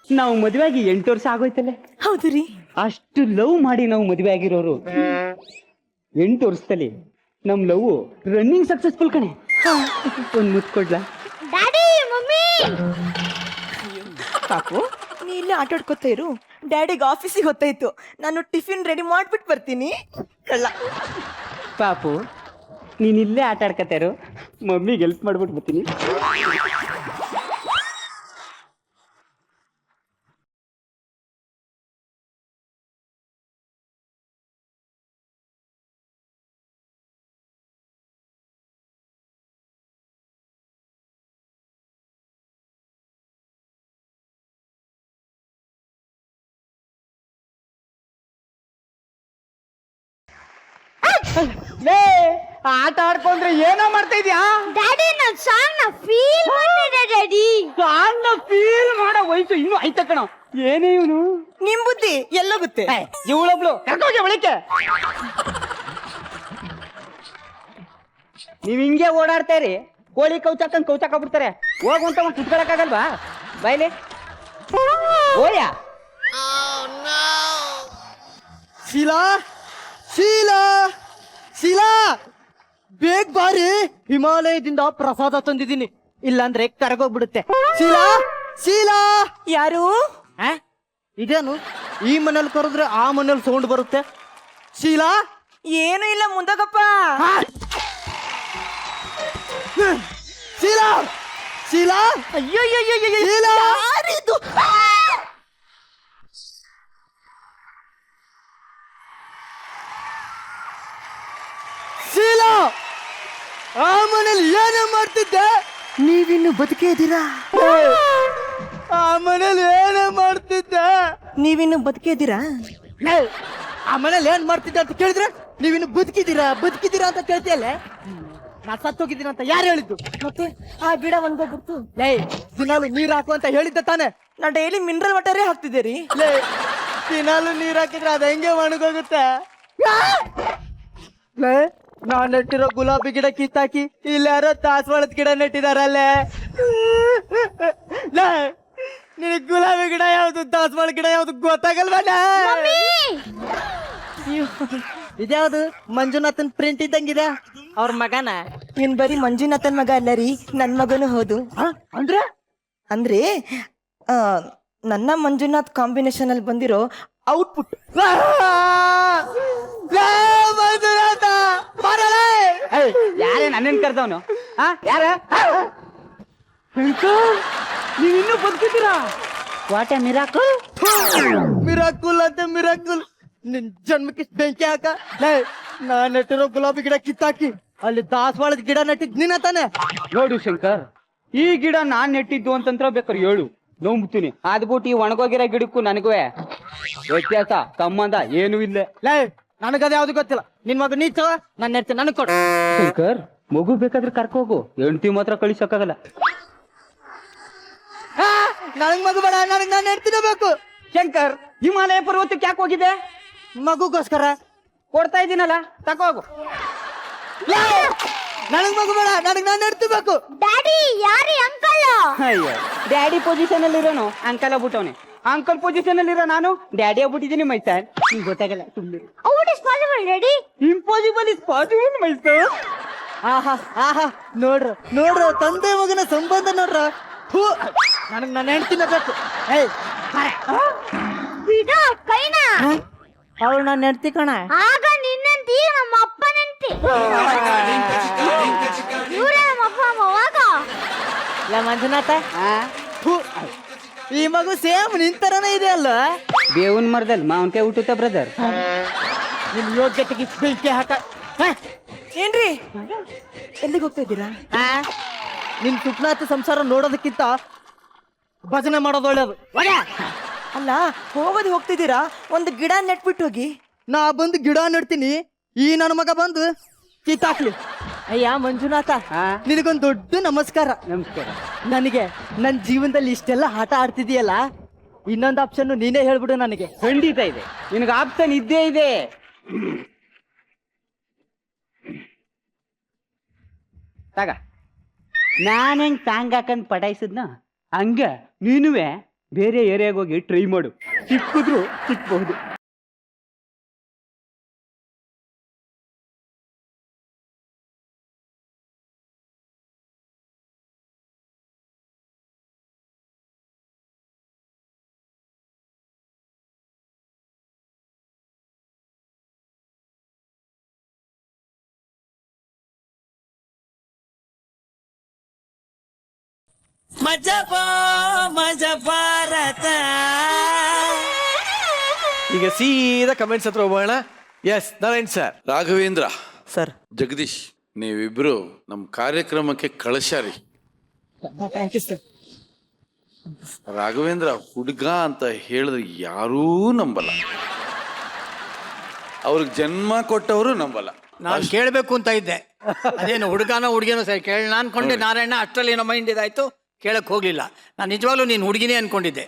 ನಾವು ಮದುವೆ ಆಗಿ 8 ವರ್ಷ ಆಗೋಯ್ತಲ್ಲ. ಹೌದು ರೀ. ಅಷ್ಟು ಲವ್ ಮಾಡಿ ನಾವು ಮದುವೆ ಆಗಿರೋರು 8 ವರ್ಷದಲ್ಲಿ ನಮ್ ಲವ್ ರನ್ನಿಂಗ್ ಸಕ್ಸಸ್ಫುಲ್ ಕಣೆ. ಒಂದ್ ಮುತ್ತು ಕೊಡ್ಲಾ? ಡ್ಯಾಡಿ ಮಮ್ಮಿ ಪಾಪು ನೀ ಇಲ್ಲೇ ಆಟ ಆಡ್ಕೊತಾ ಇರು. ಡ್ಯಾಡಿಗೆ ಆಫೀಸಿಗೆ ಹೊತ್ತಾಯ್ತು, ನಾನು ಟಿಫಿನ್ ರೆಡಿ ಮಾಡ್ಬಿಟ್ಟು ಬರ್ತೀನಿ. ಕಳ್ಳ. ಪಾಪು ನೀನ್ ಇಲ್ಲೇ ಆಟ ಆಡ್ಕತಾರು, ಮಮ್ಮಿಗೆ ಹೆಲ್ಪ್ ಮಾಡ್ಬಿಟ್ಟು ಬರ್ತೀನಿ. ಲೇ ಆಟ ಆಡ್ಕೊಂಡ್ರೆ ಏನೋ ಮಾಡ್ತಾ ಇದ್ಯಾ? ಡ್ಯಾಡಿ ನನ್ ಸಾಂಗ್ ನ ಫೀಲ್ ಮಾಡ್ತಿದ್ದೆ ಡ್ಯಾಡಿ. ಸಾಂಗ್ ಫೀಲ್ ಮಾಡೋ ವಯಸ್ಸು ಇನ್ನೂ ಆಯ್ತ ಕಣ. ಏನೇ ಇವನು ನಿಮ್ ಬುದ್ಧಿ ಎಲ್ಲೋಗುತ್ತೆ? ಇವಳೊಬ್ಳು ಕರ್ಕೋಗೆ ಬಳಿಕೆ. ನೀವ್ ಹಿಂಗೆ ಓಡಾಡ್ತಾರಿ, ಕೋಳಿ ಕೌಚಾಕೊಂಡ್ ಹೋಗುವಂತ ಒಂದು ಕುತ್ಕೊಳಕ್ಕಾಗಲ್ವಾ? ಬಾಯ್ಲಿ ಓಯಾ. ಶೀಲಾ ಶೀಲಾ ಶೀಲಾ ಬೇಗ ಬಾರಿ, ಹಿಮಾಲಯದಿಂದ ಪ್ರಸಾದ ತಂದಿದ್ದೀನಿ, ಇಲ್ಲಾಂದ್ರೆ ಕರಗೋಗ್ಬಿಡುತ್ತೆ. ಶೀಲಾ ಶೀಲಾ. ಯಾರು? ಇದೇನು ಈ ಮನೇಲಿ ಕರೆದ್ರೆ ಆ ಮನೇಲಿ ಸೌಂಡ್ ಬರುತ್ತೆ? ಶೀಲಾ. ಏನು ಇಲ್ಲ ಮುಂದಗಪ್ಪ. ಶೀಲಾ ಶೀಲಾ. ಅಯ್ಯೋ ಶೀಲಾ. ಯಾರಿದು? ಶೀಲಾ, ಆ ಮನೇಲಿ ಏನೇ ಮಾಡ್ತಿದ್ದೆ? ನೀವಿನ್ನು ಬದುಕೇ ಇದ್ದೀರಾ? ಆ ಮನೇಲಿ ಏನೇ ಮಾಡ್ತಿದ್ದೆ? ನೀವಿನ್ನು ಬದುಕಿದ್ದೀರಾ? ಆ ಮನೇಲಿ ಏನ್ ಮಾಡ್ತಿದ್ದೆ ಅಂತ ಕೇಳಿದ್ರೆ ನೀವಿನ್ನು ಬದುಕಿದ್ದೀರಾ ಅಂತ ಕೇಳ್ತೀಯಲ್ಲ. ನಾ ಸತ್ತೋಗಿದ್ದೀನಿ ಅಂತ ಯಾರು ಹೇಳಿದ್ದು? ಮತ್ತೆ ಆ ಗಿಡ ಒಣಗೋಗ್ಬಿಡ್ತು. ದಿನಾಲು ನೀರ್ ಹಾಕು ಅಂತ ಹೇಳಿದ್ದೆ ತಾನೆ? ನಾ ಡೈಲಿ ಮಿನರಲ್ ವಾಟರೇ ಹಾಕ್ತಿದ್ದೆ ರೀ. ದಿನಾಲು ನೀರ್ ಹಾಕಿದ್ರೆ ಅದ ಹೆಂಗೆ ಒಣಗೋಗುತ್ತೆ? ನಾನ್ ನೆಟ್ಟಿರೋ ಗುಲಾಬಿ ಗಿಡ ಕಿತ್ತಾಕಿ ಇಲ್ಲಾರೋ ದಾಸವಾಳದ ಗಿಡ ನೆಟ್ಟಿದಾರಲ್ಲೇ. ನಿನಗ್ ಗುಲಾಬಿ ಗಿಡ ಯಾವ್ದು ದಾಸವಾಳ ಗಿಡ ಯಾವ್ದು ಗೊತ್ತಾಗಲ್ವಲ್ಲ? ಇದ್ಯಾವ್ದು ಮಂಜುನಾಥನ್ ಪ್ರಿಂಟ್ ಇದ್ದಂಗಿದೆ? ಅವ್ರ ಮಗನ? ಇನ್ ಬರೀ ಮಂಜುನಾಥನ್ ಮಗ ಅಲ್ಲ ರೀ, ನನ್ ಮಗನು ಹೌದು. ಅಂದ್ರೆ ಅಂದ್ರೆ ನನ್ನ ಮಂಜುನಾಥ್ ಕಾಂಬಿನೇಷನ್ ಅಲ್ಲಿ ಬಂದಿರೋ ಔಟ್ಪುಟ್. ಯಾರೇ ನನ್ನೇನ್ ಕರ್ದವನು? ಯಾರ? ನೀವ್ ಇನ್ನೂ ಬದುಕಿದ್ದೀರಾ? What a miracle. ಮಿರಾಕುಲ್ ಅಂತ ಮಿರಾಕುಲ್. ನಿನ್ ಜನ್ಮಕ್ಕೆ ಬೆಂಕಿ ಹಾಕ. ನಾನ್ ನೆಟ್ಟಿರೋ ಗುಲಾಬಿ ಗಿಡ ಕಿತ್ತಾಕಿ ಅಲ್ಲಿ ದಾಸವಾಳದ ಗಿಡ ನೆಟ್ಟಿದ್ ನೀನ ತಾನೆ? ನೋಡು ಶಂಕರ್, ಈ ಗಿಡ ನಾನ್ ನೆಟ್ಟಿದ್ದು ಅಂತಂತ್ರ ಬೇಕಾದ್ರೆ ಹೇಳು, ನೋಂಬ್ತೀನಿ. ಅದ್ಬಿಟ್ಟು ಈ ಒಣಗೋಗಿರೋ ಗಿಡಕ್ಕೂ ನನಗೂ ವ್ಯತ್ಯಾಸ ಸಂಬಂಧ ಏನೂ ಇಲ್ಲ. ನನಗದ ಯಾವ್ದು ಗೊತ್ತಿಲ್ಲ. ನಿನ್ ಮಗ ನೀಚ, ನಾನು ನೆಡ್ತೀನಿ, ನನಗ್ ಕೊಡು. ಶಂಕರ್, ಮಗು ಬೇಕಾದ್ರೆ ಕರ್ಕೋಗು, ಹೆಂಡತಿ ಮಾತ್ರ ಕಳಿಸಕ್ಕಾಗಲ್ಲ. ನನಗ್ ಮಗು ಬೇಡ, ನನಗ್ ನಾನು ನೆಡ್ತೀನಿ ಬೇಕು. ಶಂಕರ್, ಹಿಮಾಲಯ ಪರ್ವತಕ್ಕೆ ಯಾಕೆ ಹೋಗಿದೆ? ಮಗುಗೋಸ್ಕರ. ಕೊಡ್ತಾ ಇದ್ದೀನಲ್ಲ, ತಕೋಗು. ನನಗ್ ಮಗು ಬೇಡ, ನನಗ್ ನಾನು ನೆಡ್ತಿಬೇಕು. ಡ್ಯಾಡಿ ಯಾರಿ ಅಂಕಲ್? ಅಯ್ಯೋ, ಡ್ಯಾಡಿ ಪೊಸಿಷನ್ ಅಲ್ಲಿ ಇರೋನು ಅಂಕಲ್ ಆಗ್ಬಿಟ್ಟವನೆ. ಅಂಕಲ್ ಪೊಸಿಷನ್ ಅಲ್ಲಿ ಇರೋ ನಾನು ಡ್ಯಾಡಿ ಆಗ್ಬಿಟ್ಟಿದ್ದೀನಿ ಮೈ ಸರ್. ನಿಂಗೆ ಗೊತ್ತಾಗಲ್ಲ ಸುಮ್ಮನೆ. How it is possible, daddy? Impossible is possible my sir. ಆಹಾ ಆಹಾ, ನೋಡ್ರ ತಂದೆ ಮಗನ ಸಂಬಂಧ ನೋಡ್ರ. ನನಗ್ ನಾನು ಹೆಣ್ತಿನ ಬೇಕು. ಬಿಡು ಕೈನ. ಅವಳು ನಾನು ಹೆಣ್ತಿ ಕಣ. ಆಗ ನಿನ್ನಂತಿ ನಮ್ಮ ಅಪ್ಪನಂತಿ. ಇವ್ರೇ ನಮ್ಮ ಅಪ್ಪ ಅಮ್ಮ ಅವಾಗ. ಮಂಜುನಾಥ, ಈ ಮಗು ಸೇಮ್ ನಿಂತರನೇ ಇದೆ ಅಲ್ಲ? ಬೇವನ್ ಮರದಲ್ಲಿ ಮಾವನ್ಕಾಯಿ ಹುಟ್ಟುತ್ತ ಬ್ರದರ್. ನಿಮ್ ಯೋಗ್ಯತೆಗೆ ಬೆಂಕಿ ಹಾಕ. ಏನ್ರಿ ಎಲ್ಲಿಗೆ ಹೋಗ್ತಾ ಇದ್ದೀರಾ? ನಿನ್ ಸುಪ್ನಾಥ ಸಂಸಾರ ನೋಡೋದಕ್ಕಿಂತ ಭಜನೆ ಮಾಡೋದು ಒಳ್ಳೇದು. ಅಲ್ಲ, ಹೋಗೋದು ಹೋಗ್ತಿದ್ದೀರಾ, ಒಂದು ಗಿಡ ನೆಟ್ಬಿಟ್ಟು ಹೋಗಿ. ನಾ ಬಂದು ಗಿಡ ನೆಡ್ತೀನಿ, ಈ ನನ್ನ ಮಗ ಬಂದು ಕಿತ್ತಾಕ್ಲಿ. ಅಯ್ಯ ಮಂಜುನಾಥ, ನಿನಗೊಂದು ದೊಡ್ಡ ನಮಸ್ಕಾರ. ನಮಸ್ಕಾರ. ನನಗೆ ನನ್ನ ಜೀವನದಲ್ಲಿ ಇಷ್ಟೆಲ್ಲ ಆಟ ಆಡ್ತಿದೀಯಲ್ಲ, ಇನ್ನೊಂದು ಆಪ್ಷನ್ ನೀನೇ ಹೇಳ್ಬಿಡು ನನಗೆ. ಖಂಡಿತ ಇದೆ, ನಿನಗೆ ಆಪ್ಷನ್ ಇದ್ದೇ ಇದೆ. ತಗ, ನಾನು ಹೆಂಗ್ ಸಾಂಗ್ ಹಾಕಂದ್ ಪಟಾಯಿಸಿದ್ನ ಹಂಗ ನೀನುವೆ ಬೇರೆ ಏರಿಯಾಗೆ ಹೋಗಿ ಟ್ರೈ ಮಾಡು, ಸಿಕ್ಕಿದ್ರು ಸಿಕ್ಬಹುದು. ಮಜಾ ಭಾರತ. ಈಗ ಸೀದಾ ಕಮೆಂಟ್ಸ್ ಹತ್ರ ಹೋಗೋಣ. S Narayan sir. Raghavendra sir. Jagadish ನೀವಿಬ್ರು ನಮ್ಮ ಕಾರ್ಯಕ್ರಮಕ್ಕೆ ಕಳಿಸ್ಯಾರಿ. Thank you sir. ರಾಘವೇಂದ್ರ ಹುಡುಗ ಅಂತ ಹೇಳಿದ್ರೆ ಯಾರೂ ನಂಬಲ್ಲ, ಅವ್ರಿಗೆ ಜನ್ಮ ಕೊಟ್ಟವರು ನಂಬಲ್ಲ. ನಾನು ಕೇಳಬೇಕು ಅಂತ ಇದ್ದೆ, ಅದೇನು ಹುಡುಗನೋ ಹುಡುಗಿನೋ ಸರಿ ಕೇಳೋಣ ಅನ್ಕೊಂಡೆ. ನಾರಾಯಣ ಅಷ್ಟರಲ್ಲಿ ಏನೋ ಮೈಂಡ್ ಇದಾಯ್ತು, ಕೇಳಕ್ ಹೋಗ್ಲಿಲ್ಲ. ನಾನು ನಿಜವಾಗ್ಲೂ ನೀನು ಹುಡುಗಿನೇ ಅನ್ಕೊಂಡಿದ್ದೆ.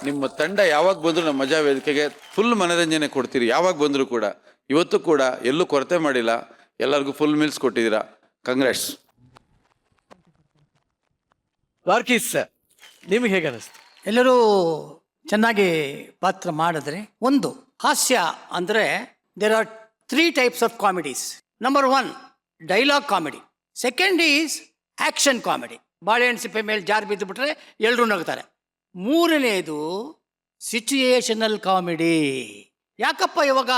ನಿಮ್ಮ ತಂಡ ಯಾವಾಗ ಬಂದ್ರು ನಮ್ಮ ಮಜಾ ವೇದಿಕೆಗೆ ಫುಲ್ ಮನರಂಜನೆ ಕೊಡ್ತೀರಿ. ಯಾವಾಗ ಬಂದ್ರು ಕೂಡ, ಇವತ್ತು ಕೂಡ ಎಲ್ಲೂ ಕೊರತೆ ಮಾಡಿಲ್ಲ, ಎಲ್ಲರಿಗೂ ಫುಲ್ ಮೀಲ್ಸ್ ಕೊಟ್ಟಿದ್ದೀರಾ. ಕಂಗ್ರಾಟ್ಸ್. ವಾರ್ಕೀಸ್ ಸರ್, ನಿಮ್ಗೆ ಹೇಗೆ ಅನಿಸ್ತು? ಎಲ್ಲರೂ ಚೆನ್ನಾಗಿ ಪಾತ್ರ ಮಾಡಿದ್ರೆ. ಒಂದು ಹಾಸ್ಯ ಅಂದರೆ there are 3 types of comedies. Number 1 dialogue comedy, second is action comedy. ಬಾಳೆಹಣ್ಣು ಸಿಪ್ಪೆ ಮೇಲೆ ಜಾರ್ ಬಿದ್ದು ಬಿಟ್ರೆ ಎಲ್ಲರೂ ನಗ್ತಾರೆ. ಮೂರನೇದು ಸಿಚುಯೇಷನಲ್ ಕಾಮಿಡಿ. ಯಾಕಪ್ಪ ಇವಾಗ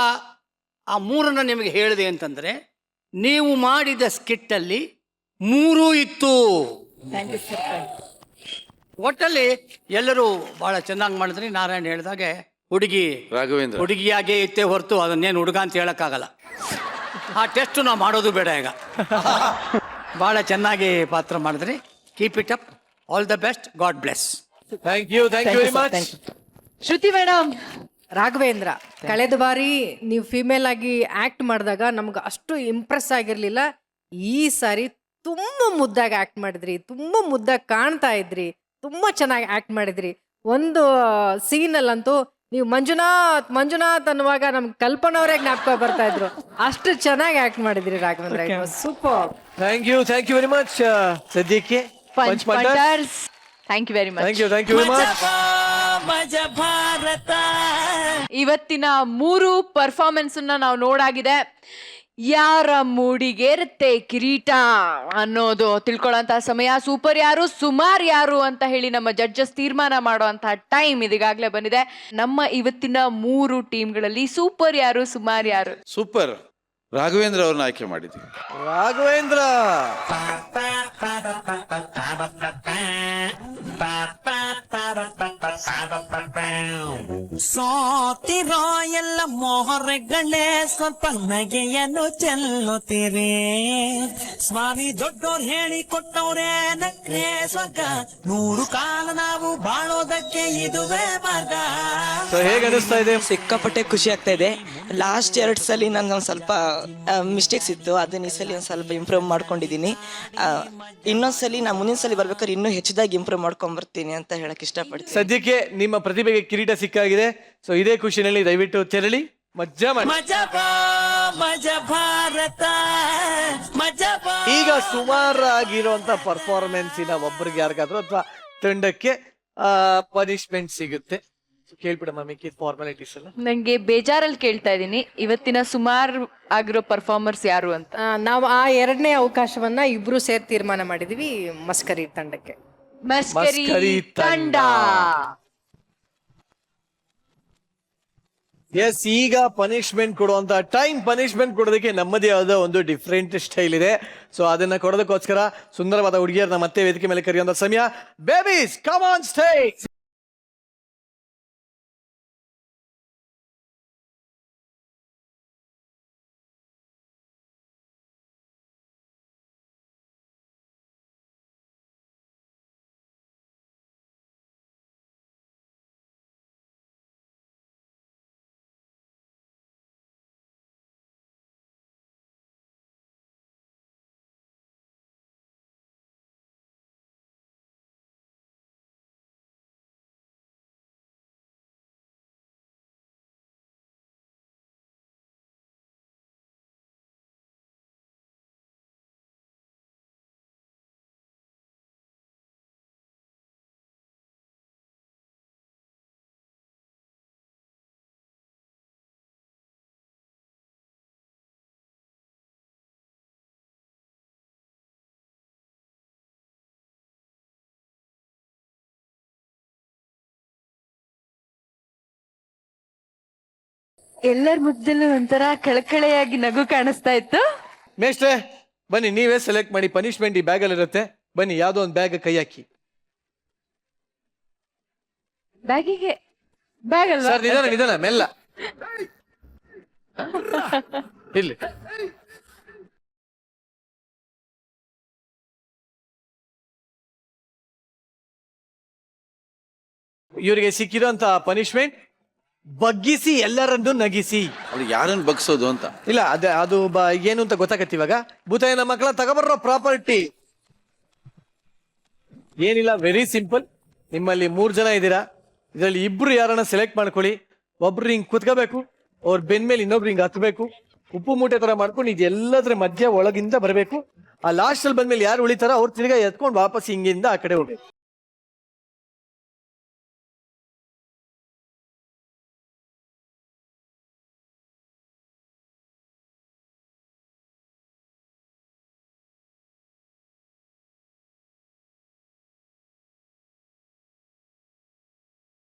ಆ ಮೂರನ್ನು ನಿಮಗೆ ಹೇಳಿದೆ ಅಂತಂದರೆ, ನೀವು ಮಾಡಿದ ಸ್ಕಿಟ್ಟಲ್ಲಿ 3 ಇತ್ತು. ಒಟ್ಟಲ್ಲಿ ಎಲ್ಲರೂ ಬಹಳ ಚೆನ್ನಾಗಿ ಮಾಡಿದ್ರಿ. ನಾರಾಯಣ್ ಹೇಳಿದಾಗೆ ಹುಡುಗಿ ರಾಘವೇಂದ್ರ ಹುಡುಗಿಯಾಗೇ ಇತ್ತೇ ಹೊರತು ಅದನ್ನೇನು ಹುಡುಗ ಅಂತ ಹೇಳೋಕ್ಕಾಗಲ್ಲ. ಆ ಟೆಸ್ಟ್ ನಾವು ಮಾಡೋದು ಬೇಡ ಈಗ. ಬಹಳ ಚೆನ್ನಾಗಿ ಪಾತ್ರ ಮಾಡಿದ್ರಿ. Keep it up. All the best. God bless. Thank you very much. Shruti madam. Raghavendra, ಕಳೆದ ಬಾರಿ ನೀವು ಫಿಮೇಲ್ ಆಗಿ ಆಕ್ಟ್ ಮಾಡಿದಾಗ ನಮ್ಗೆ ಅಷ್ಟು ಇಂಪ್ರೆಸ್ ಆಗಿರ್ಲಿಲ್ಲ. ಈ ಸಾರಿ ತುಂಬಾ ಮುದ್ದಾಗಿ ಆಕ್ಟ್ ಮಾಡಿದ್ರಿ, ತುಂಬಾ ಮುದ್ದಾಗಿ ಕಾಣ್ತಾ ಇದ್ರಿ, ತುಂಬಾ ಚೆನ್ನಾಗಿ ಆಕ್ಟ್ ಮಾಡಿದ್ರಿ. ಒಂದು ಸೀನಲ್ಲಂತೂ ನೀವು ಮಂಜುನಾಥ್ ಮಂಜುನಾಥ್ ಅನ್ನುವಾಗ ನಮ್ಗೆ ಕಲ್ಪನವರೇ ಜ್ಞಾಪಕ ಬರ್ತಾ ಇದ್ರು. ಅಷ್ಟು ಚೆನ್ನಾಗಿ ಆಕ್ಟ್ ಮಾಡಿದ್ರಿ Raghavendra. Super. Thank you very much. ಸದ್ಯಕ್ಕೆ thank you very much. Thank you very much. Majaa Bharatha. ಇವತ್ತಿನ 3 ಪರ್ಫಾರ್ಮೆನ್ಸ್ ನಾವು ನೋಡಾಗಿದೆ. ಯಾರ ಮೂಡಿಗೇರುತ್ತೆ ಕಿರೀಟ ಅನ್ನೋದು ತಿಳ್ಕೊಳ್ಳೋಂಥ ಸಮಯ. ಸೂಪರ್ ಯಾರು ಸುಮಾರ್ ಯಾರು ಅಂತ ಹೇಳಿ ನಮ್ಮ ಜಡ್ಜಸ್ ತೀರ್ಮಾನ ಮಾಡುವಂತಹ ಟೈಮ್ ಇದೀಗಾಗಲೇ ಬಂದಿದೆ. ನಮ್ಮ ಇವತ್ತಿನ 3 ಟೀಮ್ಗಳಲ್ಲಿ ಸೂಪರ್ ಯಾರು ಸುಮಾರ್ ಯಾರು? ಸೂಪರ್ ರಾಘವೇಂದ್ರ ಅವ್ರನ್ನ ಆಯ್ಕೆ ಮಾಡಿದ್ದೀವಿ. ರಾಘವೇಂದ್ರ. ಸೋತಿರೋ ಎಲ್ಲ ಮೋಹರೆಗಳೇ ಸ್ವಲ್ಪ ನಗೆಯನ್ನು ಚೆಲ್ಲುತ್ತೀರಿ. ಸ್ವಾಮಿ ದೊಡ್ಡೋರ್ ಹೇಳಿ ಕೊಟ್ಟವ್ರೆ ನಕ್ರೆ ಸ್ವರ್ಗ. 100 ಕಾಲ ನಾವು ಬಾಳೋದಕ್ಕೆ ಇದುವೇ ಮಾರ್ಗ. ಸೊ ಹೇಗೆ ಅನಿಸ್ತಾ ಇದೆ? ಸಿಕ್ಕಾಪಟ್ಟೆ ಖುಷಿ ಆಗ್ತಾ ಇದೆ. ಲಾಸ್ಟ್ 2 ಸಲ ನಾನು ಒಂದು ಸ್ವಲ್ಪ ಮಿಸ್ಟೇಕ್ಸ್ ಇತ್ತು, ಅದನ್ನ ಈ ಸಲ ಒಂದು ಸ್ವಲ್ಪ ಇಂಪ್ರೂವ್ ಮಾಡ್ಕೊಂಡಿದ್ದೀನಿ. ಇನ್ನೊಂದ್ಸಲಿ ನಾನು ಮುಂದಿನ ಸಲ ಬರ್ಬೇಕಾದ್ರೆ ಇನ್ನೂ ಹೆಚ್ಚಿದಾಗಿ ಇಂಪ್ರೂವ್ ಮಾಡ್ಕೊಂಡ್ ಬರ್ತೀನಿ ಅಂತ ಹೇಳಕ್ ಇಷ್ಟಪಡ್ತೀನಿ. ಸದ್ಯಕ್ಕೆ ನಿಮ್ಮ ಪ್ರತಿಭೆಗೆ ಕಿರೀಟ ಸಿಕ್ಕಾಗಿದೆ. ಸೊ ಇದೇ ಖುಷಿನಲ್ಲಿ ದಯವಿಟ್ಟು ತೆರಳಿ ಮಜಾ ಮಾಡಿ. ಮಜಾ ಭಾರತ. ಈಗ ಸುಮಾರಾಗಿರುವಂತ ಪರ್ಫಾರ್ಮೆನ್ಸಿನ ಒಬ್ಬರಿಗೆ ಯಾರಿಗಾದ್ರೂ ಅಥವಾ ತಂಡಕ್ಕೆ ಪನಿಷ್ಮೆಂಟ್ ಸಿಗುತ್ತೆ. ಕೇಳ್ಬಿಡಮ್ಮ ಮಿಕ್ಕಿ ಫಾರ್ಮಾಲಿಟೀಸ್ ಎಲ್ಲ. ನಂಗೆ ಬೇಜಾರಲ್ಲಿ ಕೇಳ್ತಾ ಇದ್ದೀನಿ, ಇವತ್ತಿನ ಸುಮಾರು ಆಗಿರೋ ಪರ್ಫಾರ್ಮರ್ಸ್ ಯಾರು ಅಂತ. ನಾವು ಆ 2ನೇ ಅವಕಾಶವನ್ನ ಇಬ್ರು ಸೇರಿ ತೀರ್ಮಾನ ಮಾಡಿದೀವಿ ಮಸ್ಕರಿ ತಂಡಕ್ಕೆ. ಮಸ್ಕರಿ ತಂಡ. ಎಸ್, ಈಗ ಪನಿಷ್ಮೆಂಟ್ ಕೊಡುವಂತ ಟೈಮ್. ಪನಿಷ್ಮೆಂಟ್ ಕೊಡೋದಕ್ಕೆ ನಮ್ಮದೇ ಆದ ಒಂದು ಡಿಫ್ರೆಂಟ್ ಸ್ಟೈಲ್ ಇದೆ. ಸೊ ಅದನ್ನ ಕೊಡೋದಕ್ಕೋಸ್ಕರ ಸುಂದರವಾದ ಹುಡುಗಿಯರನ್ನ ಮತ್ತೆ ವೇದಿಕೆ ಮೇಲೆ ಕರೆಯುವಂತ ಸಮಯ. Babies come on stage. ಎಲ್ಲರ ಮುದ್ದಲ್ಲೂ ಒಂಥರ ಕಳಕಳೆಯಾಗಿ ನಗು ಕಾಣಿಸ್ತಾ ಇತ್ತು. ಮೇಷ್ಟ್ರೆ ಬನ್ನಿ, ನೀವೇ ಸೆಲೆಕ್ಟ್ ಮಾಡಿ. ಪನಿಷ್ಮೆಂಟ್ ಈ ಬ್ಯಾಗಲ್ಲಿ ಇರುತ್ತೆ. ಬನ್ನಿ, ಯಾವ್ದೋ ಒಂದು ಬ್ಯಾಗ್ ಕೈ ಹಾಕಿ. ಬ್ಯಾಗಿಗೆ ಬ್ಯಾಗ್ ಅಲ್ವಾ? ಸರ್ ನಿಧಾನ ನಿಧಾನ, ಮೆಲ್ಲ. ಇಲ್ಲಿ ಇವರಿಗೆ ಸಿಕ್ಕಿರೋಂತ ಪನಿಷ್ಮೆಂಟ್ ಬಗ್ಗಿಸಿ ಎಲ್ಲರನ್ನು ನಗಿಸಿ. ಅದು ಯಾರನ್ನು ಬಗ್ಸೋದು ಅಂತ ಇಲ್ಲ, ಅದು ಏನು ಅಂತ ಗೊತ್ತಾಗತ್ತೆ ಇವಾಗ. ಭೂತಾಯಿನ ಮಕ್ಕಳ ತಗೊಬರೋ ಪ್ರಾಪರ್ಟಿ ಏನಿಲ್ಲ, ವೆರಿ ಸಿಂಪಲ್. ನಿಮ್ಮಲ್ಲಿ 3 ಜನ ಇದ್ದೀರಾ, ಇದರಲ್ಲಿ 2 ಯಾರನ್ನ ಸೆಲೆಕ್ಟ್ ಮಾಡ್ಕೊಳ್ಳಿ. ಒಬ್ರು ಹಿಂಗ್ ಕುತ್ಕೋಬೇಕು, ಅವ್ರ ಬೆನ್ ಮೇಲೆ ಇನ್ನೊಬ್ರು ಹಿಂಗ್ ಹತ್ಬೇಕು, ಉಪ್ಪು ಮೂಟೆ ತರ ಮಾಡ್ಕೊಂಡು ಇದೆಲ್ಲದ್ರ ಮಧ್ಯ ಒಳಗಿಂದ ಬರಬೇಕು. ಆ ಲಾಸ್ಟ್ ಅಲ್ಲಿ ಬಂದ್ಮೇಲೆ ಯಾರು ಉಳಿತಾರೋ ಅವ್ರು ತಿರ್ಗಾ ಎತ್ಕೊಂಡು ವಾಪಸ್ ಹಿಂಗಿಂದ ಆ ಕಡೆ ಹೋಗ್ಬೇಕು.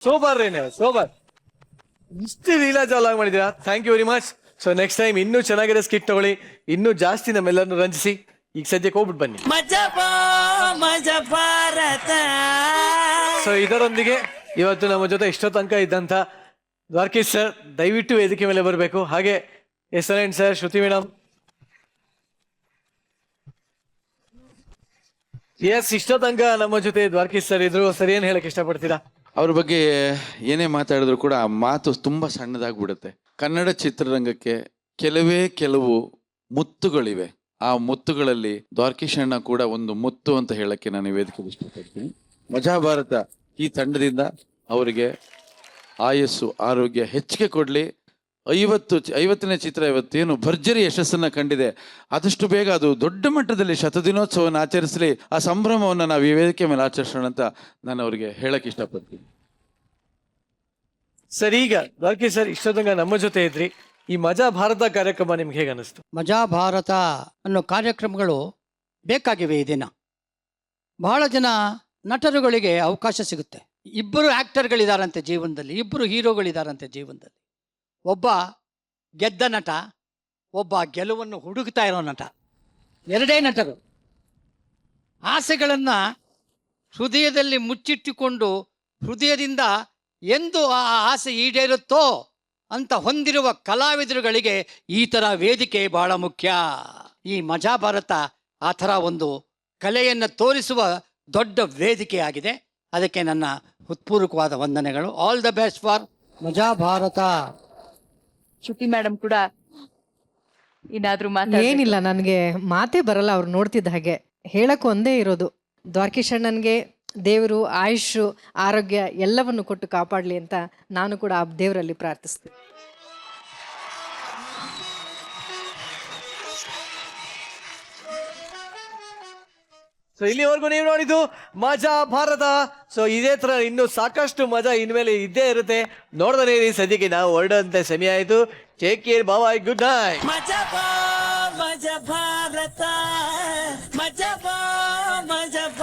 ಸೂಪರ್ ರೀ, ನೀವು ಸೂಪರ್. ಇಷ್ಟು ಲೀಲಾಜಾಲಾಗಿ ಮಾಡಿದ್ದೀರಾ, thank you very much. So next time ಇನ್ನೂ ಚೆನ್ನಾಗಿರೋ ಸ್ಕಿಟ್ ತಗೊಳ್ಳಿ, ಇನ್ನೂ ಜಾಸ್ತಿ ನಮ್ಮೆಲ್ಲರನ್ನು ರಂಜಿಸಿ. ಈಗ ಸದ್ಯಕ್ಕೆ ಹೋಗ್ಬಿಟ್ಟು ಬನ್ನಿ. ಸೊ ಇದರೊಂದಿಗೆ ಇವತ್ತು ನಮ್ಮ ಜೊತೆ ಇಷ್ಟೋ ತನಕ ಇದ್ದಂಥ ದ್ವಾರಕೀಶ್ ಸರ್ ದಯವಿಟ್ಟು ವೇದಿಕೆ ಮೇಲೆ ಬರಬೇಕು. ಹಾಗೆ ಎಕ್ಸಲೆಂಟ್ ಸರ್, ಶ್ರುತಿ ಮೇಡಮ್. ಎಸ್, ಇಷ್ಟೋ ತನಕ ನಮ್ಮ ಜೊತೆ ದ್ವಾರಕೀಶ್ ಸರ್ ಇದ್ರು. ಸರ್, ಏನು ಹೇಳಕ್ ಇಷ್ಟಪಡ್ತೀರಾ? ಅವ್ರ ಬಗ್ಗೆ ಏನೇ ಮಾತಾಡಿದ್ರು ಕೂಡ ಆ ಮಾತು ತುಂಬ ಸಣ್ಣದಾಗ್ಬಿಡುತ್ತೆ. ಕನ್ನಡ ಚಿತ್ರರಂಗಕ್ಕೆ ಕೆಲವು ಮುತ್ತುಗಳಿವೆ. ಆ ಮುತ್ತುಗಳಲ್ಲಿ ದ್ವಾರಕೀಶ್ ಅಣ್ಣ ಕೂಡ ಒಂದು ಮುತ್ತು ಅಂತ ಹೇಳಕ್ಕೆ ನಾನು ವೇದಿಕೆ ಇಷ್ಟಪಡ್ತೀನಿ. ಮಜಾ ಭಾರತ ಈ ತಂಡದಿಂದ ಅವರಿಗೆ ಆಯಸ್ಸು ಆರೋಗ್ಯ ಹೆಚ್ಚಿಗೆ ಕೊಡಲಿ. 50ನೇ ಚಿತ್ರ ಇವತ್ತೇನು ಭರ್ಜರಿ ಯಶಸ್ಸನ್ನ ಕಂಡಿದೆ, ಆದಷ್ಟು ಬೇಗ ಅದು ದೊಡ್ಡ ಮಟ್ಟದಲ್ಲಿ ಶತದಿನೋತ್ಸವವನ್ನು ಆಚರಿಸಲಿ. ಆ ಸಂಭ್ರಮವನ್ನು ನಾವು ಈ ವೇದಿಕೆ ಮೇಲೆ ಆಚರಿಸೋಣ ಅಂತ ನಾನು ಅವರಿಗೆ ಹೇಳಕ್ ಇಷ್ಟಪಡ್ತೀನಿ. ಸರ್, ಈಗ ದ್ವಾರಕೀಶ್ ಸರ್ ಇಷ್ಟೊತ್ತಂಗ ನಮ್ಮ ಜೊತೆ ಇದ್ರಿ. ಈ ಮಜಾ ಭಾರತ ಕಾರ್ಯಕ್ರಮ ನಿಮ್ಗೆ ಹೇಗೆ ಅನಿಸ್ತು? ಮಜಾ ಭಾರತ ಅನ್ನೋ ಕಾರ್ಯಕ್ರಮಗಳು ಬೇಕಾಗಿವೆ ಈ ದಿನ. ಬಹಳ ಜನ ನಟರುಗಳಿಗೆ ಅವಕಾಶ ಸಿಗುತ್ತೆ. 2 ಆ್ಯಕ್ಟರ್ಗಳಿದಾರಂತೆ ಜೀವನದಲ್ಲಿ, 2 ಹೀರೋಗಳಿದಾರಂತೆ ಜೀವನದಲ್ಲಿ. ಒಬ್ಬ ಗೆದ್ದ ನಟ, ಒಬ್ಬ ಗೆಲುವನ್ನು ಹುಡುಕ್ತಾ ಇರೋ ನಟ. 2 ನಟರು ಆಸೆಗಳನ್ನು ಹೃದಯದಲ್ಲಿ ಮುಚ್ಚಿಟ್ಟುಕೊಂಡು ಹೃದಯದಿಂದ ಎಂದು ಆ ಆಸೆ ಈಡೇರುತ್ತೋ ಅಂತ ಹೊಂದಿರುವ ಕಲಾವಿದರುಗಳಿಗೆ ಈ ಥರ ವೇದಿಕೆ ಬಹಳ ಮುಖ್ಯ. ಈ ಮಜಾ ಭಾರತ ಆ ಥರ ಒಂದು ಕಲೆಯನ್ನು ತೋರಿಸುವ ದೊಡ್ಡ ವೇದಿಕೆಯಾಗಿದೆ. ಅದಕ್ಕೆ ನನ್ನ ಹೃತ್ಪೂರ್ವಕವಾದ ವಂದನೆಗಳು. ಆಲ್ ದ ಬೆಸ್ಟ್ ಫಾರ್ ಮಜಾ ಭಾರತ. ಶ್ರುತಿ ಮೇಡಮ್ ಕೂಡ ಏನಾದ್ರೂ ಏನಿಲ್ಲ, ನನಗೆ ಮಾತೇ ಬರಲ್ಲ ಅವ್ರು ನೋಡ್ತಿದ್ದ ಹಾಗೆ. ಹೇಳಕ್ಕೆ ಒಂದೇ ಇರೋದು, ದ್ವಾರಕೀಶ್ ಅಣ್ಣನ್ಗೆ ದೇವರು ಆಯುಷು ಆರೋಗ್ಯ ಎಲ್ಲವನ್ನು ಕೊಟ್ಟು ಕಾಪಾಡಲಿ ಅಂತ ನಾನು ಕೂಡ ಆ ದೇವರಲ್ಲಿ ಪ್ರಾರ್ಥಿಸ್ತೀನಿ. ಸೊ ಇಲ್ಲಿವರೆಗೂ ನೀವು ನೋಡಿದ್ದು ಮಜಾ ಭಾರತ. ಸೊ ಇದೇ ತರ ಇನ್ನು ಸಾಕಷ್ಟು ಮಜಾ ಇನ್ಮೇಲೆ ಇದ್ದೇ ಇರುತ್ತೆ. ನೋಡ್ದೇ ಇರಿ. ಸದ್ಯಕ್ಕೆ ನಾವು ಹೊರಡಂತೆ ಸಮಯ ಆಯ್ತು. ಟೇಕ್ ಕೇರ್, ಬಾಯ್, ಗುಡ್ ನೈಟ್. ಮಜಾ ಭಾರತ, ಮಜಾ ಭಾರತ.